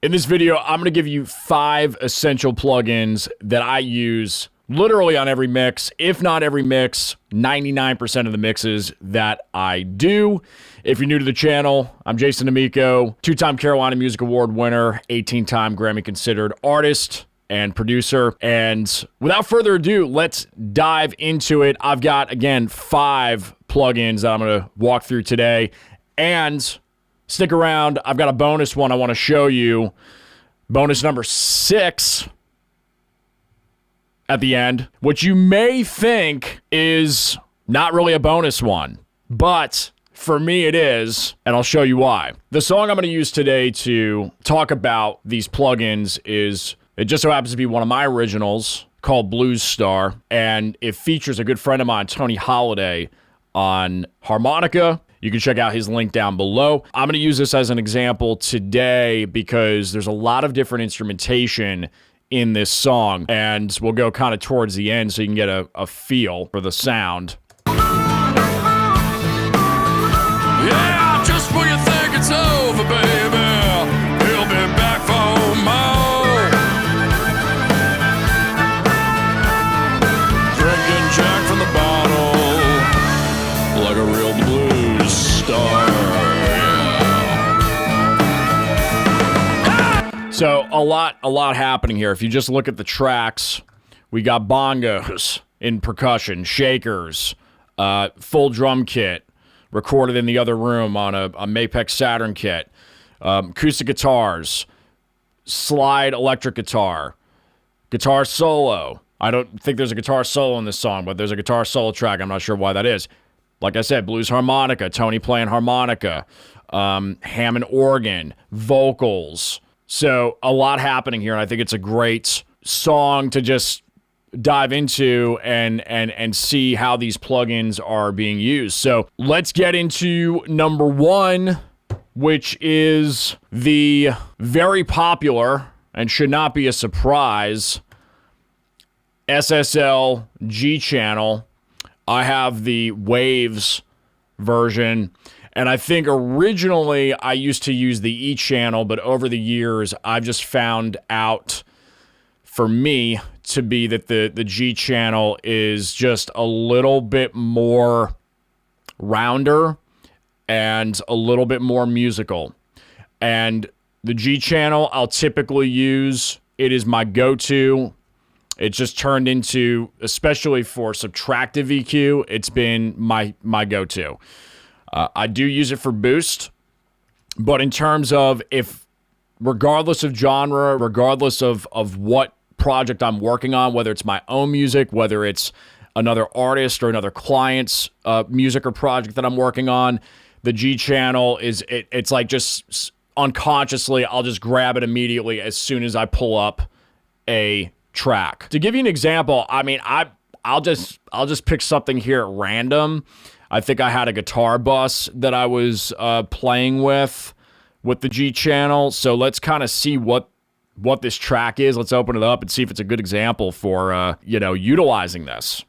In this video, I'm going to give you 5 essential plugins that I use literally on every mix, if not every mix, 99% of the mixes that I do. If you're new to the channel, I'm Jason Damico, 2-time Carolina Music Award winner, 18-time Grammy considered artist and producer. And without further ado, let's dive into it. I've got, again, 5 plugins that I'm going to walk through today. And stick around, I've got a bonus one I want to show you. Bonus number 6 at the end, which you may think is not really a bonus one, but for me it is, and I'll show you why. The song I'm going to use today to talk about these plugins is, it just so happens to be one of my originals called Blues Star, and it features a good friend of mine, Tony Holiday, on harmonica. You can check out his link down below. I'm going to use this as an example today because there's a lot of different instrumentation in this song, and we'll go kind of towards the end so you can get a feel for the sound. Yeah, just when you think it's over, baby, he'll be back for more. Drinking Jack from the bottle like a real blues star. So a lot happening here. If you just look at the tracks, we got bongos in percussion, shakers, full drum kit, recorded in the other room on a Mapex Saturn kit, acoustic guitars, slide electric guitar solo. I don't think there's a guitar solo in this song, but there's a guitar solo track. I'm not sure why that is. Like I said, blues harmonica, Tony playing harmonica, Hammond organ, vocals. So a lot happening here, and I think it's a great song to just dive into and see how these plugins are being used. So let's get into number 1, which is the very popular, and should not be a surprise, SSL G Channel. I have the Waves version, and I think originally I used to use the E channel, but over the years I've just found out for me to be that the G channel is just a little bit more rounder and a little bit more musical. And the G channel I'll typically use, it is my go-to. It's just turned into, especially for subtractive EQ, it's been my go-to. I do use it for boost, but in terms of regardless of genre, regardless of what project I'm working on, whether it's my own music, whether it's another artist or another client's music or project that I'm working on, the G channel it's like just unconsciously, I'll just grab it immediately as soon as I pull up a track. To give you an example, I mean, I'll just pick something here at random. I think I had a guitar bus that I was playing with the G channel. So let's kind of see what this track is. Let's open it up and see if it's a good example for utilizing this.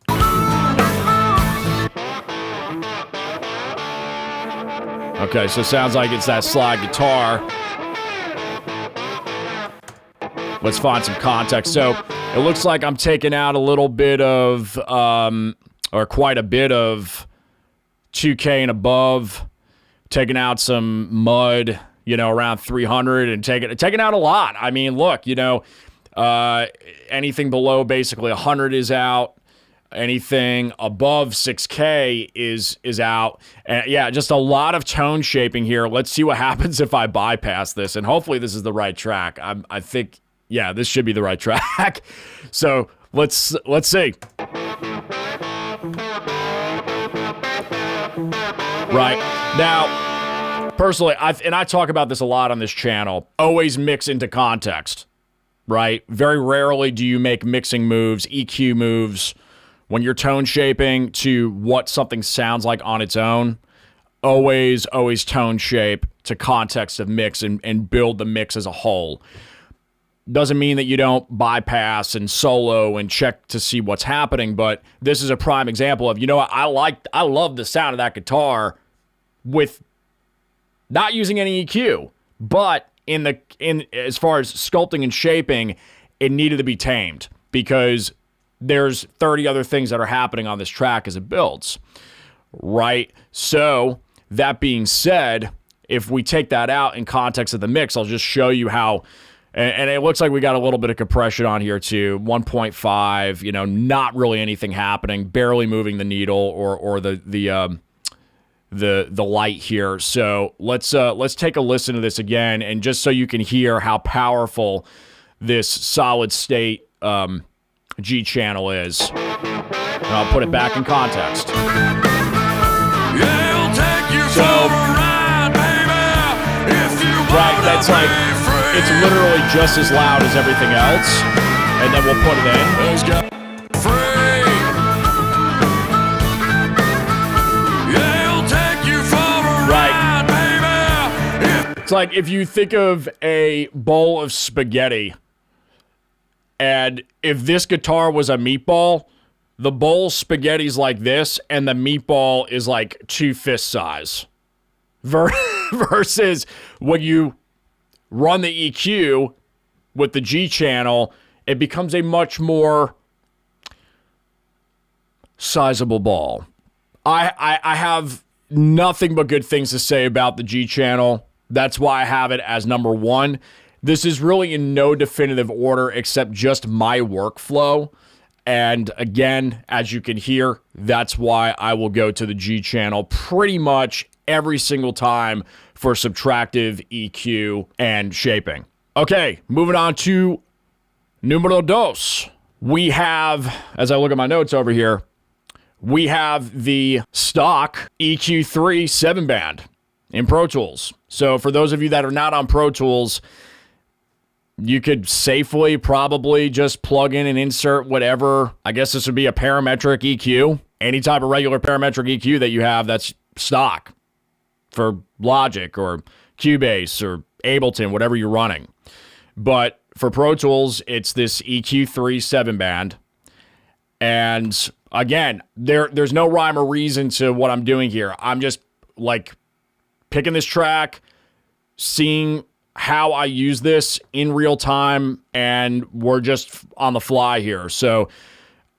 Okay, so it sounds like it's that slide guitar. Let's find some context. So it looks like I'm taking out a little bit of, or quite a bit of 2K and above, taking out some mud, around 300, and taking out a lot. I mean, look, anything below basically 100 is out. Anything above 6K is out. And yeah, just a lot of tone shaping here. Let's see what happens if I bypass this, and hopefully this is the right track. I think, yeah, this should be the right track. So let's see. Right. Now, personally, I talk about this a lot on this channel, always mix into context, right? Very rarely do you make mixing moves, EQ moves, when you're tone shaping to what something sounds like on its own. Always tone shape to context of mix and build the mix as a whole. Doesn't mean that you don't bypass and solo and check to see what's happening, but this is a prime example of, I love the sound of that guitar with not using any EQ, but in as far as sculpting and shaping, it needed to be tamed because there's 30 other things that are happening on this track as it builds, right? So that being said, if we take that out in context of the mix, I'll just show you how, and it looks like we got a little bit of compression on here too, 1.5, not really anything happening, barely moving the needle or the light here. So let's take a listen to this again, and just so you can hear how powerful this solid state G channel is. And I'll put it back in context. Yeah, I'll take you for a ride, baby. If you right, that's like, it's literally just as loud as everything else. And then we'll put it in. It's like if you think of a bowl of spaghetti, and if this guitar was a meatball, the bowl spaghetti's like this, and the meatball is like 2 fist size. Versus when you run the EQ with the G channel, it becomes a much more sizable ball. I have nothing but good things to say about the G channel. That's why I have it as number 1. This is really in no definitive order except just my workflow. And again, as you can hear, that's why I will go to the G channel pretty much every single time for subtractive EQ and shaping. Okay, moving on to numero dos. We have, as I look at my notes over here, we have the stock EQ3 7-band in Pro Tools. So for those of you that are not on Pro Tools, you could safely probably just plug in and insert whatever. I guess this would be a parametric EQ. Any type of regular parametric EQ that you have that's stock for Logic or Cubase or Ableton, whatever you're running. But for Pro Tools, it's this EQ3 7-band. And again, there's no rhyme or reason to what I'm doing here. I'm just like picking this track, seeing how I use this in real time, and we're just on the fly here. So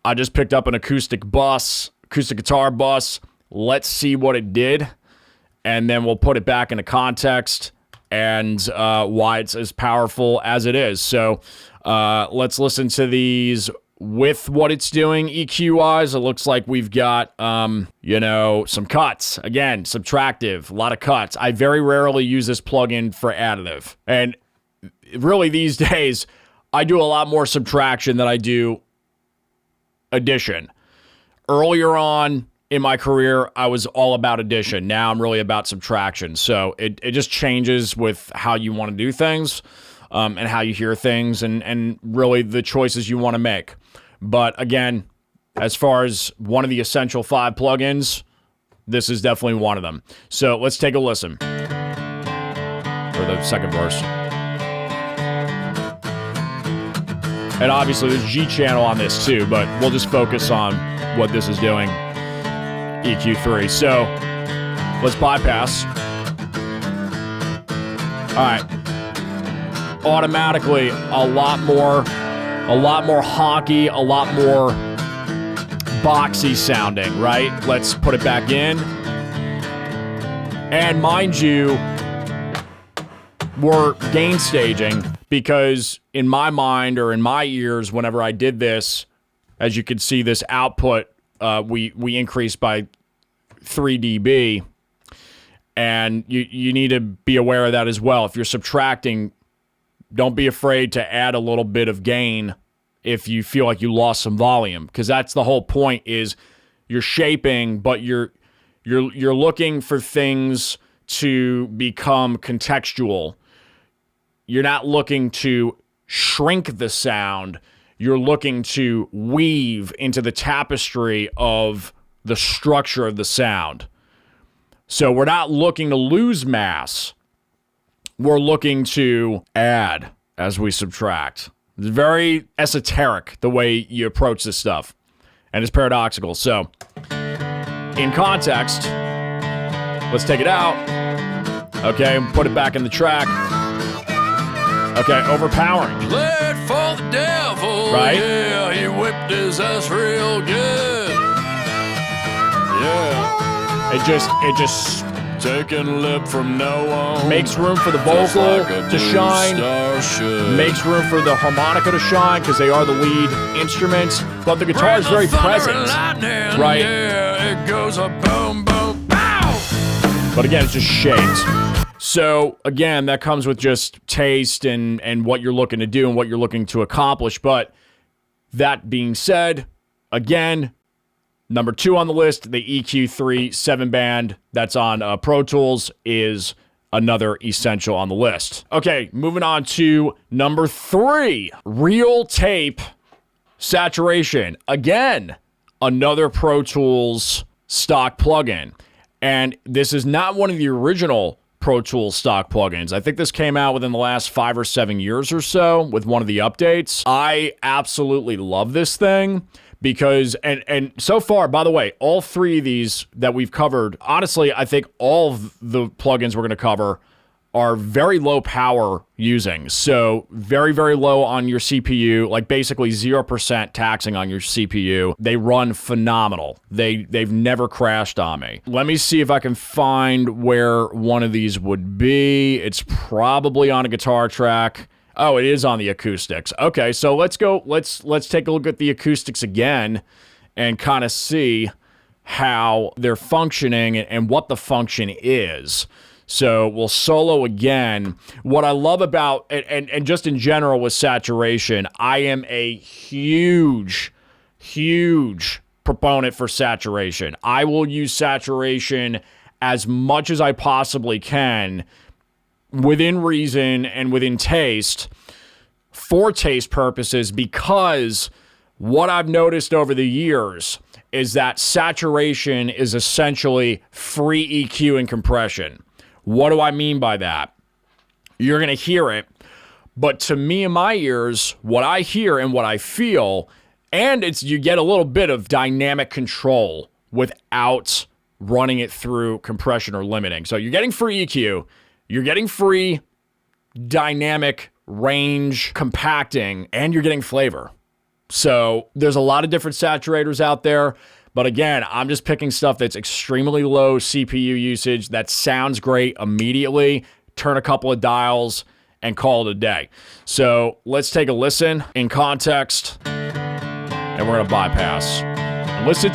I just picked up an acoustic guitar bus. Let's see what it did, and then we'll put it back into context and why it's as powerful as it is. So let's listen to these with what it's doing EQ-wise. It looks like we've got, some cuts. Again, subtractive, a lot of cuts. I very rarely use this plugin for additive. And really these days, I do a lot more subtraction than I do addition. Earlier on in my career, I was all about addition. Now I'm really about subtraction. So it just changes with how you want to do things. And how you hear things, and really the choices you want to make. But again, as far as one of the essential 5 plugins, this is definitely one of them. So let's take a listen for the second verse. And obviously there's G channel on this too, but we'll just focus on what this is doing, EQ3. So let's bypass. All right. Automatically a lot more honky, a lot more boxy sounding, right? Let's put it back in. And mind you, we're gain staging because in my mind or in my ears, whenever I did this, as you can see, this output, we increased by 3 dB. And you need to be aware of that as well. If you're subtracting, don't be afraid to add a little bit of gain if you feel like you lost some volume, because that's the whole point. Is you're shaping, but you're looking for things to become contextual. You're not looking to shrink the sound. You're looking to weave into the tapestry of the structure of the sound. So we're not looking to lose mass. We're looking to add as we subtract. It's very esoteric the way you approach this stuff. And it's paradoxical. So, in context, let's take it out. Okay, put it back in the track. Okay, overpowering. Play it for the devil. Right? Yeah, he whipped his ass real good. Yeah. It just Taking lip from no one. makes room for the Just vocal like a to blue shine. star should. Makes room for the harmonica to shine because they are the lead instruments. But the guitar is very present. Right. Yeah, it goes a boom, boom, pow. But again, it's just shaped. So again, that comes with just taste and what you're looking to do and what you're looking to accomplish. But that being said, again, number 2 on the list, the EQ3 7-band that's on Pro Tools is another essential on the list. Okay, moving on to number 3, Real Tape Saturation. Again, another Pro Tools stock plugin. And this is not one of the original Pro Tools stock plugins. I think this came out within the last 5 or 7 years or so with one of the updates. I absolutely love this thing because, and so far, by the way, all 3 of these that we've covered, honestly, I think all of the plugins we're going to cover are very low power using. So very, very low on your CPU, like basically 0% taxing on your CPU. They run phenomenal. They've never crashed on me. Let me see if I can find where one of these would be. It's probably on a guitar track. Oh, it is on the acoustics. Okay, so let's go. Let's take a look at the acoustics again and kind of see how they're functioning and what the function is. So we'll solo again. What I love about, and just in general with saturation, I am a huge proponent for saturation. I will use saturation as much as I possibly can within reason and within taste for taste purposes, because what I've noticed over the years is that saturation is essentially free EQ and compression. What do I mean by that? You're going to hear it, but to me in my ears, what I hear and what I feel, and it's you get a little bit of dynamic control without running it through compression or limiting. So you're getting free EQ, you're getting free dynamic range compacting, and you're getting flavor. So there's a lot of different saturators out there. But again, I'm just picking stuff that's extremely low CPU usage, that sounds great immediately, turn a couple of dials, and call it a day. So let's take a listen in context, and we're going to bypass. And listen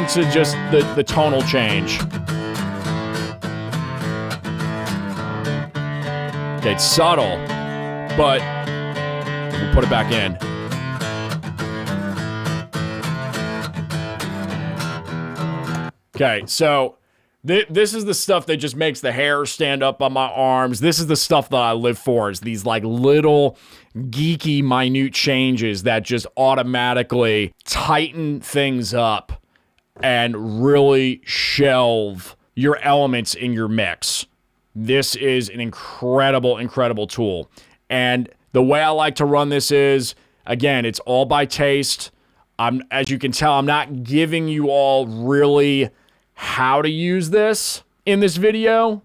to just the tonal change. Okay, it's subtle, but we'll put it back in. Okay, so this is the stuff that just makes the hair stand up on my arms. This is the stuff that I live for, is these like little geeky, minute changes that just automatically tighten things up and really shelve your elements in your mix. This is an incredible tool. And the way I like to run this is, again, it's all by taste. As you can tell, I'm not giving you all really how to use this in this video.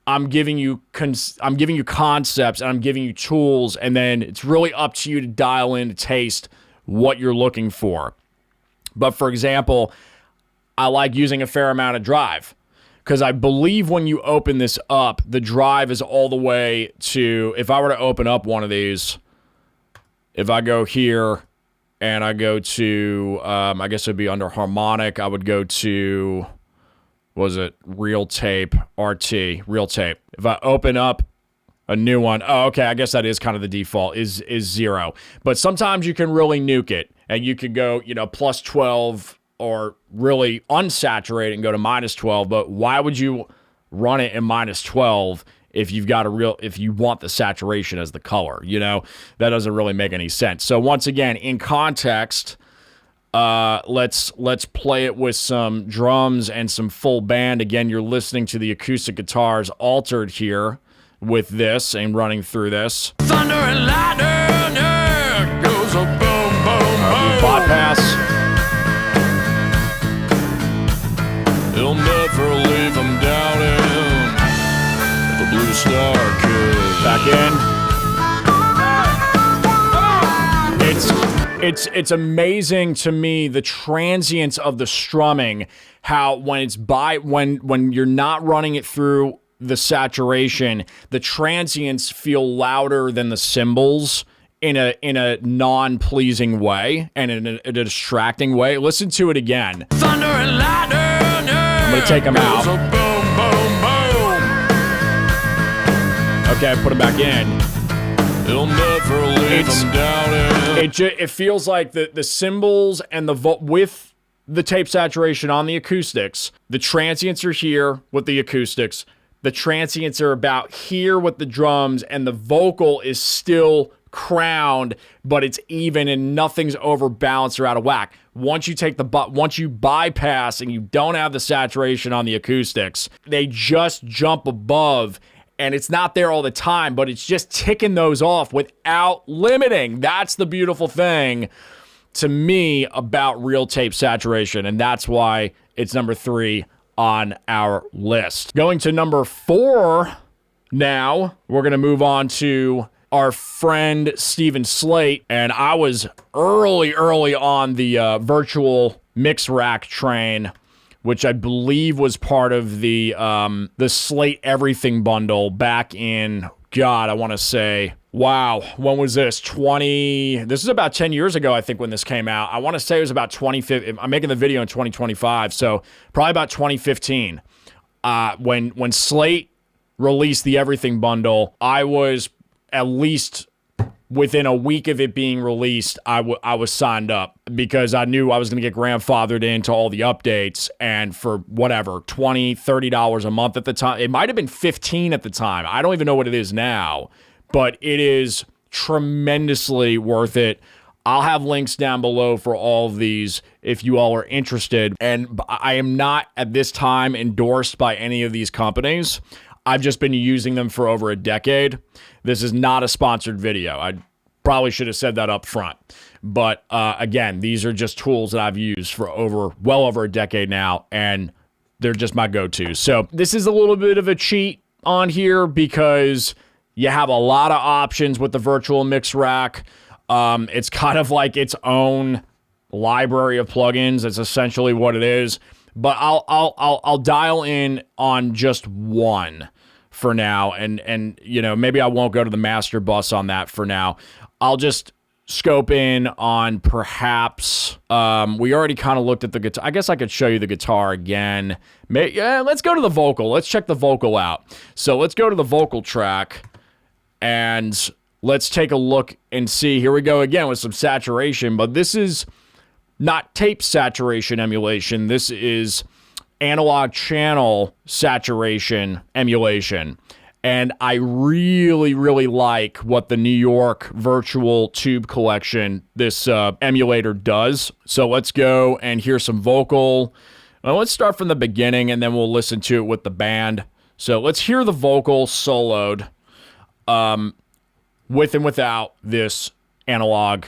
I'm giving you concepts, and I'm giving you tools, and then it's really up to you to dial in to taste what you're looking for. But for example, I like using a fair amount of drive, because I believe when you open this up, the drive is all the way to, if I were to open up one of these, if I go here and I go to, I guess it'd be under harmonic, I would go to, was it Real Tape, RT, Real Tape. If I open up a new one, oh, okay, I guess that is kind of the default, is 0. But sometimes you can really nuke it, and you could go, plus 12, or really unsaturated and go to minus 12. But why would you run it in minus 12 if you want the saturation as the color? That doesn't really make any sense. So once again, in context, let's play it with some drums and some full band. Again, you're listening to the acoustic guitars altered here with this and running through this. Thunder and lightning, yeah, goes a boom, boom, boom. Bypass. He'll never leave him down in the blue star kid. Back in. It's amazing to me the transience of the strumming, how when you're not running it through the saturation, the transients feel louder than the cymbals in a non-pleasing way and in a distracting way. Listen to it again. Thunder and lightning, yeah. I'm gonna take them out. Goes a boom, boom, boom. Okay, I put them back in. It'll never leave them down. It feels like the cymbals and with the tape saturation on the acoustics, the transients are here with the acoustics. The transients are about here with the drums, and the vocal is still crowned, but it's even and nothing's overbalanced or out of whack. Once you bypass and you don't have the saturation on the acoustics, they just jump above, and it's not there all the time, but it's just ticking those off without limiting. That's the beautiful thing to me about real tape saturation, and that's why it's number 3 on our list. Going to number 4 now, we're going to move on to our friend Steven Slate, and I was early on the virtual mix rack train, which I believe was part of the Slate Everything bundle back in, God, I want to say, wow, when was this? This is about 10 years ago, I think, when this came out. I want to say it was about 2015. I'm making the video in 2025, so probably about 2015. When Slate released the Everything bundle, I was at least within a week of it being released, I was signed up because I knew I was going to get grandfathered into all the updates, and for whatever, $20, $30 a month at the time. It might have been $15 at the time. I don't even know what it is now, but it is tremendously worth it. I'll have links down below for all of these if you all are interested. And I am not at this time endorsed by any of these companies. I've just been using them for over a decade. This is not a sponsored video. I probably should have said that up front. But again, these are just tools that I've used for well over a decade now, and they're just my go-to. So this is a little bit of a cheat on here because you have a lot of options with the virtual mix rack. It's kind of like its own library of plugins. That's essentially what it is. But I'll dial in on just one for now, and maybe I won't go to the master bus on that for now. I'll just scope in on perhaps. We already kind of looked at the guitar. I guess I could show you the guitar again. Let's go to the vocal. Let's check the vocal out. So let's go to the vocal track, and let's take a look and see. Here we go again with some saturation, but this is not tape saturation emulation. This is analog channel saturation emulation. And I really, really like what the New York Virtual Tube Collection, this emulator, does. So let's go and hear some vocal. Well, let's start from the beginning, and then we'll listen to it with the band. So let's hear the vocal soloed with and without this analog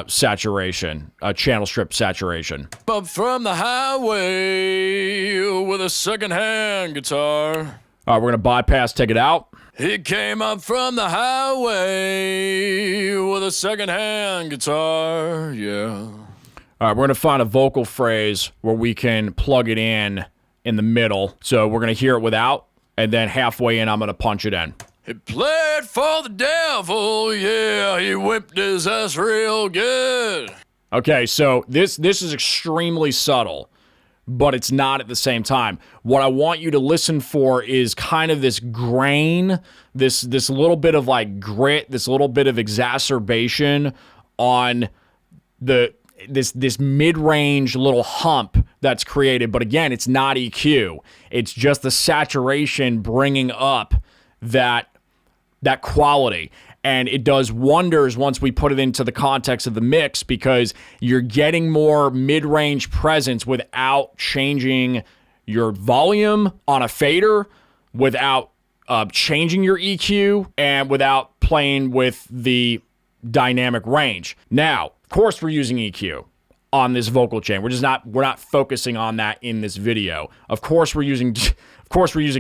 saturation, channel strip saturation. Up from the highway with a second-hand guitar. All right, we're going to bypass, take it out. He came up from the highway with a second-hand guitar, yeah. All right, we're going to find a vocal phrase where we can plug it in the middle. So we're going to hear it without, and then halfway in, I'm going to punch it in. He played for the devil, yeah, he whipped his ass real good. Okay, so this is extremely subtle, but it's not at the same time. What I want you to listen for is kind of this grain, this little bit of like grit, this little bit of exacerbation on this mid-range little hump that's created. But again, it's not EQ. It's just the saturation bringing up that quality. And it does wonders once we put it into the context of the mix, because you're getting more mid-range presence without changing your volume on a fader, without changing your EQ, and without playing with the dynamic range. Now, of course, we're using EQ on this vocal chain. We're not focusing on that in this video. Of course, we're using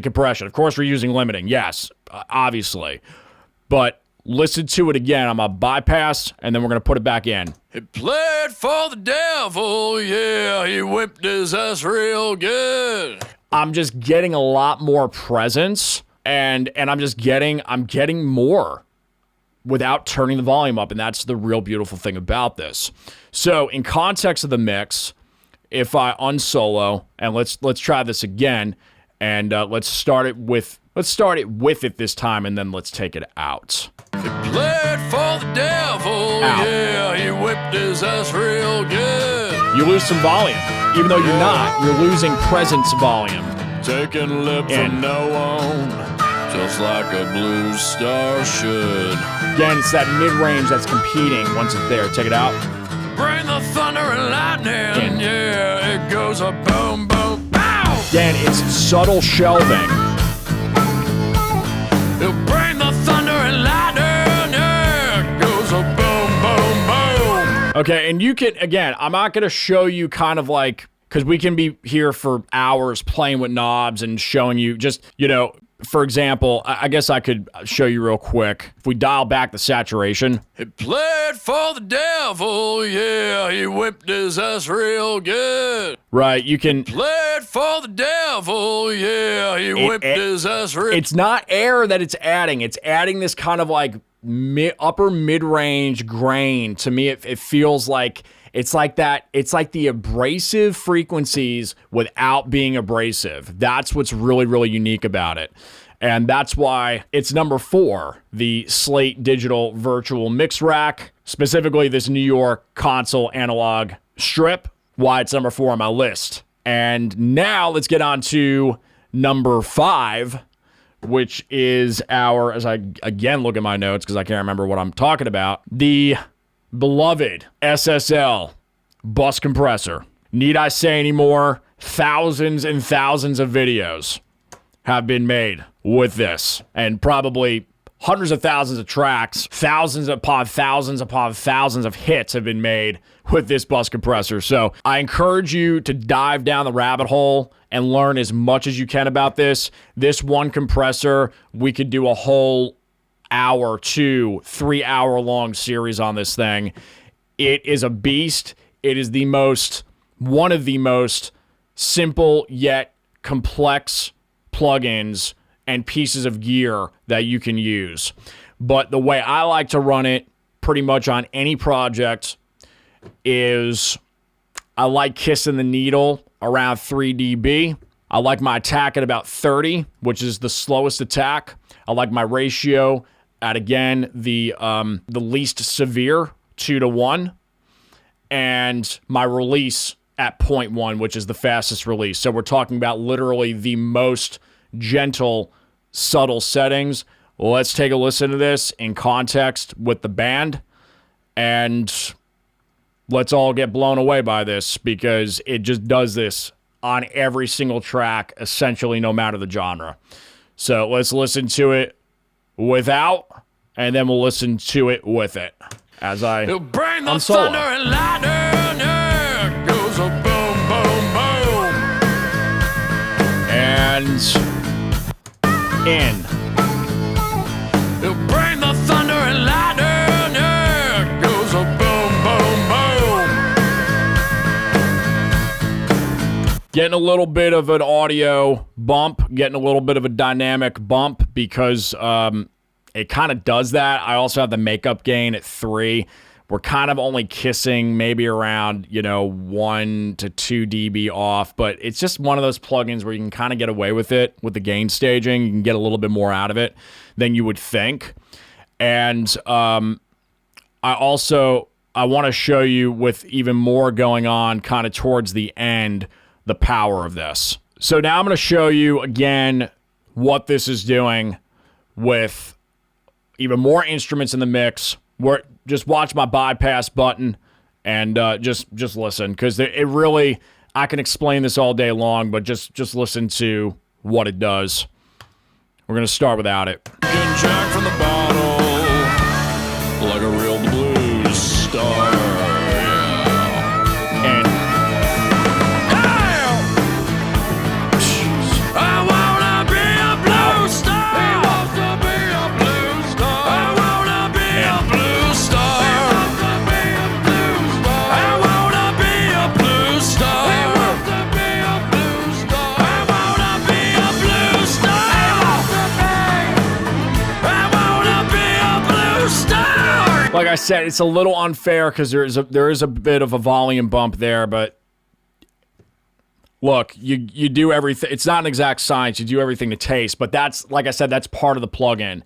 compression. Of course, we're using limiting. Yes, obviously. But listen to it again. I'm going to bypass, and then we're going to put it back in. He played for the devil, yeah, he whipped his ass real good. I'm just getting a lot more presence, and I'm getting more without turning the volume up, and that's the real beautiful thing about this. So in context of the mix, if I unsolo, and let's try this again, and let's start it with it this time, and then let's take it out. He played for the devil, yeah, he whipped his ass real good. You lose some volume, even though you're losing presence volume. Taking lip from now on, just like a blue star should. Again, it's that mid-range that's competing once it's there. Take it out. Bring the thunder and lightning, yeah, it goes a boom, boom, pow! Again, it's subtle shelving. He'll bring the thunder and lightning, yeah, it goes a boom, boom, boom. Okay, and you can, again, I'm not going to show you kind of like, because we can be here for hours playing with knobs and showing you just, for example, I guess I could show you real quick. If we dial back the saturation. He played for the devil, yeah, he whipped his ass real good. Right, you can. Played for the devil, yeah, he whipped his ass real good. It's not air that it's adding. It's adding this kind of like upper mid-range grain. To me, it feels like it's like that. It's like the abrasive frequencies without being abrasive. That's what's really, really unique about it. And that's why it's number 4, the Slate Digital Virtual Mix Rack, specifically this New York console analog strip, why it's number 4 on my list. And now let's get on to number 5, which is our, as I again look at my notes because I can't remember what I'm talking about, the beloved SSL Bus Compressor. Need I say any more? Thousands and thousands of videos have been made with this, and probably hundreds of thousands of tracks, thousands upon thousands of hits have been made with this bus compressor. So I encourage you to dive down the rabbit hole and learn as much as you can about this. This one compressor, we could do a whole hour, 2, 3 hour long series on this thing. It is a beast. It is one of the most simple yet complex plugins and pieces of gear that you can use. But the way I like to run it pretty much on any project is I like kissing the needle around 3 dB. I like my attack at about 30, which is the slowest attack. I like my ratio at, again, the least severe, 2:1, and my release at 0.1, which is the fastest release. So we're talking about literally the most gentle, subtle settings. Let's take a listen to this in context with the band, and let's all get blown away by this because it just does this on every single track, essentially no matter the genre. So let's listen to it without, and then we'll listen to it with it as I He'll bring the thunder and lightning, yeah, goes a boom, boom, boom. And in. He'll bring the thunder and lightning, yeah, goes a boom, boom, boom. Getting a little bit of an audio bump, getting a little bit of a dynamic bump because it kind of does that. I also have the makeup gain at 3. We're kind of only kissing maybe around, 1 to 2 dB off, but it's just one of those plugins where you can kind of get away with it with the gain staging. You can get a little bit more out of it than you would think. And I want to show you with even more going on kind of towards the end, the power of this. So now I'm going to show you again what this is doing with even more instruments in the mix. Just watch my bypass button and just listen, because it really, I can explain this all day long, but just listen to what it does. We're going to start without it. Getting jacked from the bottle like a real blues star. Yeah. And I wanna be a blue star. He wants to be a blue star. I wanna Like I said, it's a little unfair because there is a bit of a volume bump there, but look, you do everything. It's not an exact science. You do everything to taste, but that's, like I said, that's part of the plugin.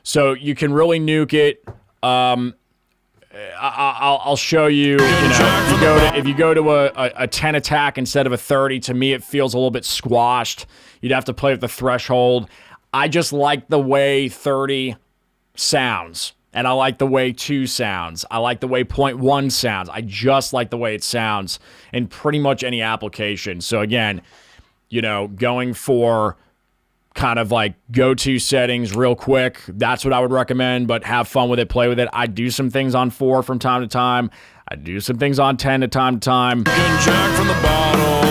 So you can really nuke it. I'll show you. If you go to a 10 attack instead of a 30, to me it feels a little bit squashed. You'd have to play with the threshold. I just like the way 30 sounds, and I like the way 2 sounds. I like the way 0.1 sounds. I just like the way it sounds in pretty much any application. So again, going for kind of like go-to settings real quick, that's what I would recommend, but have fun with it, play with it. I do some things on 4 from time to time. I do some things on 10 to time to time. Getting jacked from the bottle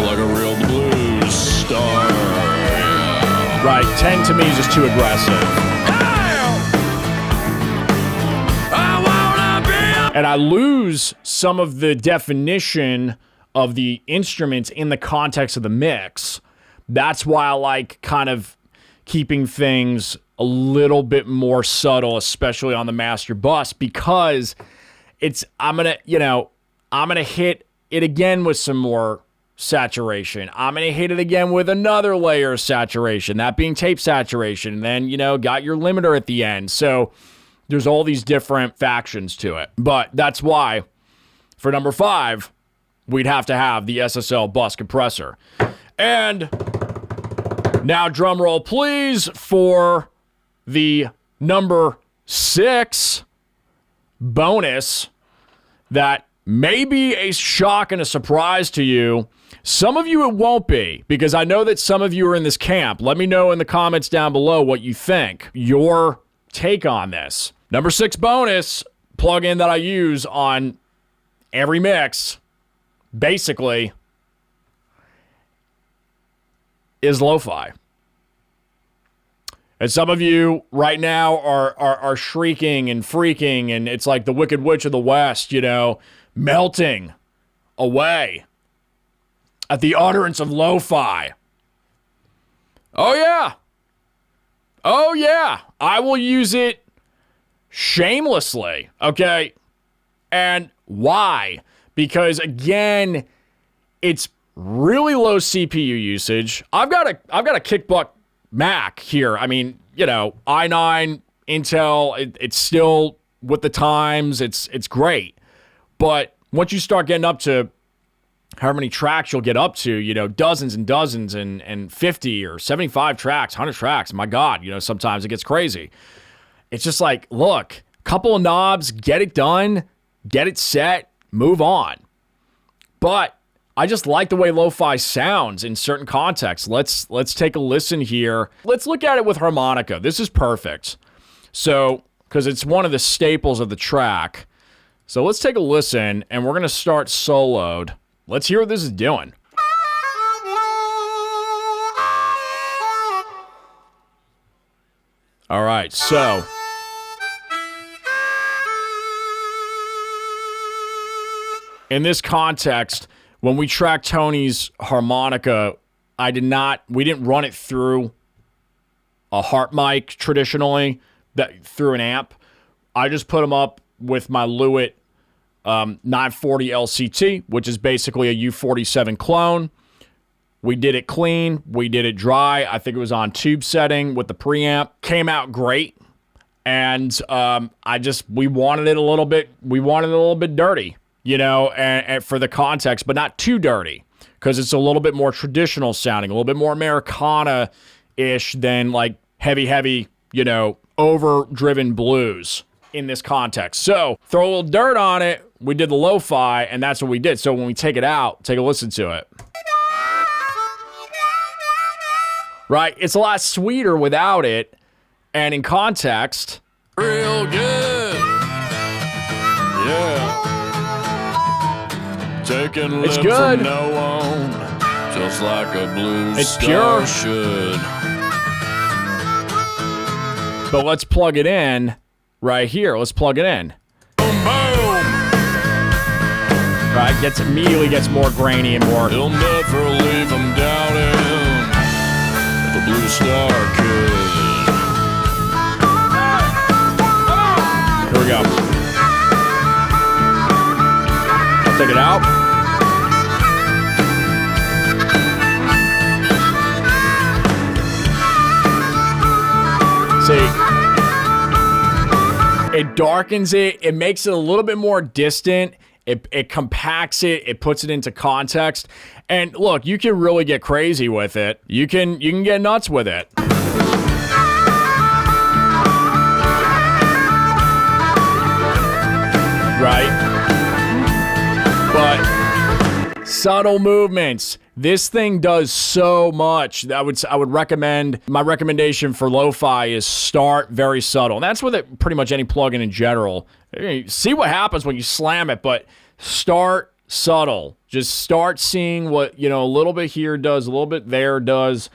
like a real blues star. Yeah. Right, 10 to me is just too aggressive. And I lose some of the definition of the instruments in the context of the mix. That's why I like kind of keeping things a little bit more subtle, especially on the master bus, because I'm gonna hit it again with some more saturation. I'm gonna hit it again with another layer of saturation, that being tape saturation. And then, got your limiter at the end. So there's all these different factions to it. But that's why, for number 5, we'd have to have the SSL Bus Compressor. And now, drum roll, please, for the number 6 bonus that may be a shock and a surprise to you. Some of you it won't be, because I know that some of you are in this camp. Let me know in the comments down below what you think, your take on this. Number 6 bonus plugin that I use on every mix, basically, is lo-fi. And some of you right now are shrieking and freaking, and it's like the Wicked Witch of the West, melting away at the utterance of lo-fi. Oh yeah. I will use it shamelessly, okay? And why? Because again, it's really low CPU usage. I've got a kick butt Mac here. I mean, i9 Intel, it's still with the times, it's great. But once you start getting up to however many tracks you'll get up to, dozens and dozens and 50 or 75 tracks, 100 tracks, my God, sometimes it gets crazy. It's just like, look, couple of knobs, get it done, get it set, move on. But I just like the way lo-fi sounds in certain contexts. Let's take a listen here. Let's look at it with harmonica. This is perfect. So, because it's one of the staples of the track. So let's take a listen, and we're going to start soloed. Let's hear what this is doing. All right, so in this context, when we tracked Tony's harmonica, we didn't run it through a heart mic traditionally, through an amp. I just put them up with my Lewitt 940 LCT, which is basically a U47 clone. We did it clean. We did it dry. I think it was on tube setting with the preamp. Came out great. And we wanted it a little bit. We wanted it a little bit dirty, and for the context, but not too dirty, because it's a little bit more traditional sounding, a little bit more Americana-ish than like heavy, overdriven blues in this context. So throw a little dirt on it. We did the lo-fi, and that's what we did. So when we take it out, take a listen to it. Right? It's a lot sweeter without it. And in context, Real good. Yeah. Taking It's lip good. from now on, just like a blues It's star pure. should. but let's plug it in right here. Let's plug it in. Boom, boom. Right? Immediately gets more grainy and more. He'll never leave him doubting. The blue star could. Take it out. See, it darkens it. It makes it a little bit more distant. It compacts it. It puts it into context. And look, you can really get crazy with it. You can get nuts with it. Right? But subtle movements. This thing does so much. I would recommend, my recommendation for lo-fi is start very subtle. And that's with it, pretty much any plugin in general. See what happens when you slam it, but start subtle. Just start seeing what, a little bit here does, a little bit there does.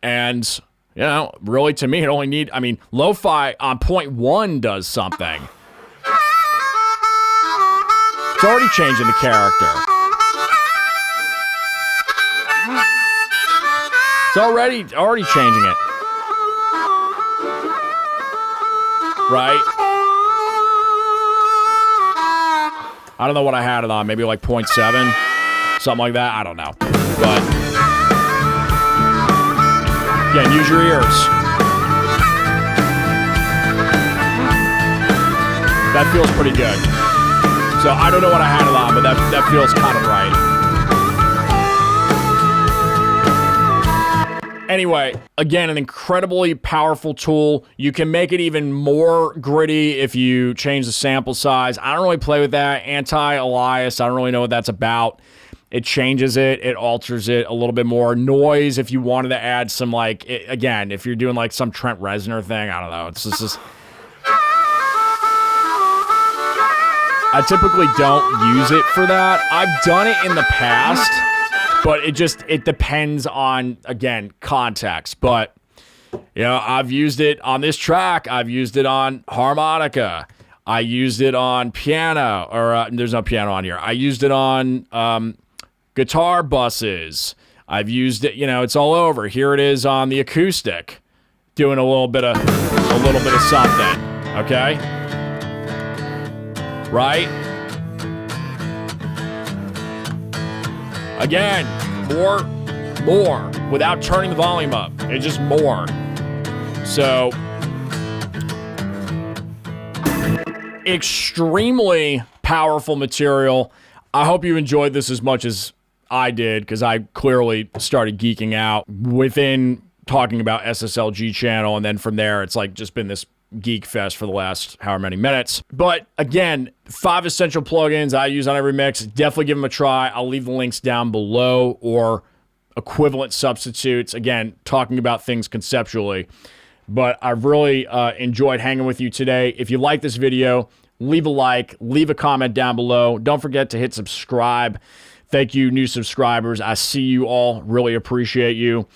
And, really to me, it only lo-fi on point 1 does something. It's already changing the character. It's already changing it. Right? I don't know what I had it on. Maybe like 0.7? Something like that. I don't know. But, again, use your ears. That feels pretty good. So I don't know what I had it on, but that feels kind of right. Anyway, again, an incredibly powerful tool. You can make it even more gritty if you change the sample size. I don't really play with that. Anti-alias, I don't really know what that's about. It changes it. It alters it a little bit more. Noise, if you wanted to add some, again, if you're doing like some Trent Reznor thing, I don't know. It's just I typically don't use it for that. I've done it in the past. But it depends on, again, context. But, I've used it on this track. I've used it on harmonica. I used it on piano. Or there's no piano on here. I used it on guitar buses. I've used it, it's all over. Here it is on the acoustic. Doing a little bit of something. Okay? Right? Again, more, without turning the volume up. It's just more. So, extremely powerful material. I hope you enjoyed this as much as I did, because I clearly started geeking out within talking about SSL G Channel, and then from there, it's just been this geek fest for the last however many minutes. But again, 5 essential plugins I use on every mix. Definitely give them a try. I'll leave the links down below, or equivalent substitutes. Again, talking about things conceptually. But I've really enjoyed hanging with you today. If you like this video, leave a like, leave a comment down below. Don't forget to hit subscribe. Thank you, new subscribers. I see you all. Really appreciate you.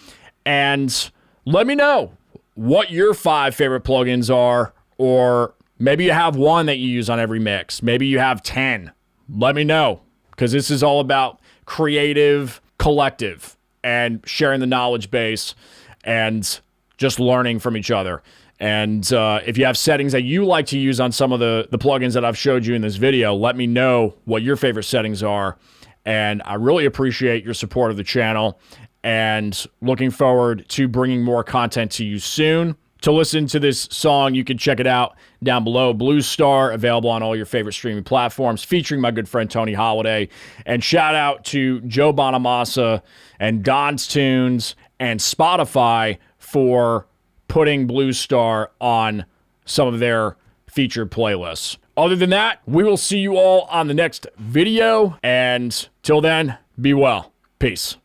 And let me know what your 5 favorite plugins are, or maybe you have one that you use on every mix. Maybe you have 10. Let me know, because this is all about creative collective and sharing the knowledge base and just learning from each other. And if you have settings that you like to use on some of the plugins that I've showed you in this video, let me know what your favorite settings are. And I really appreciate your support of the channel, and looking forward to bringing more content to you soon. To listen to this song, you can check it out down below. Blue Star, available on all your favorite streaming platforms, featuring my good friend Tony Holiday. And shout out to Joe Bonamassa and Don's Tunes and Spotify for putting Blue Star on some of their featured playlists. Other than that, we will see you all on the next video. And till then, be well. Peace.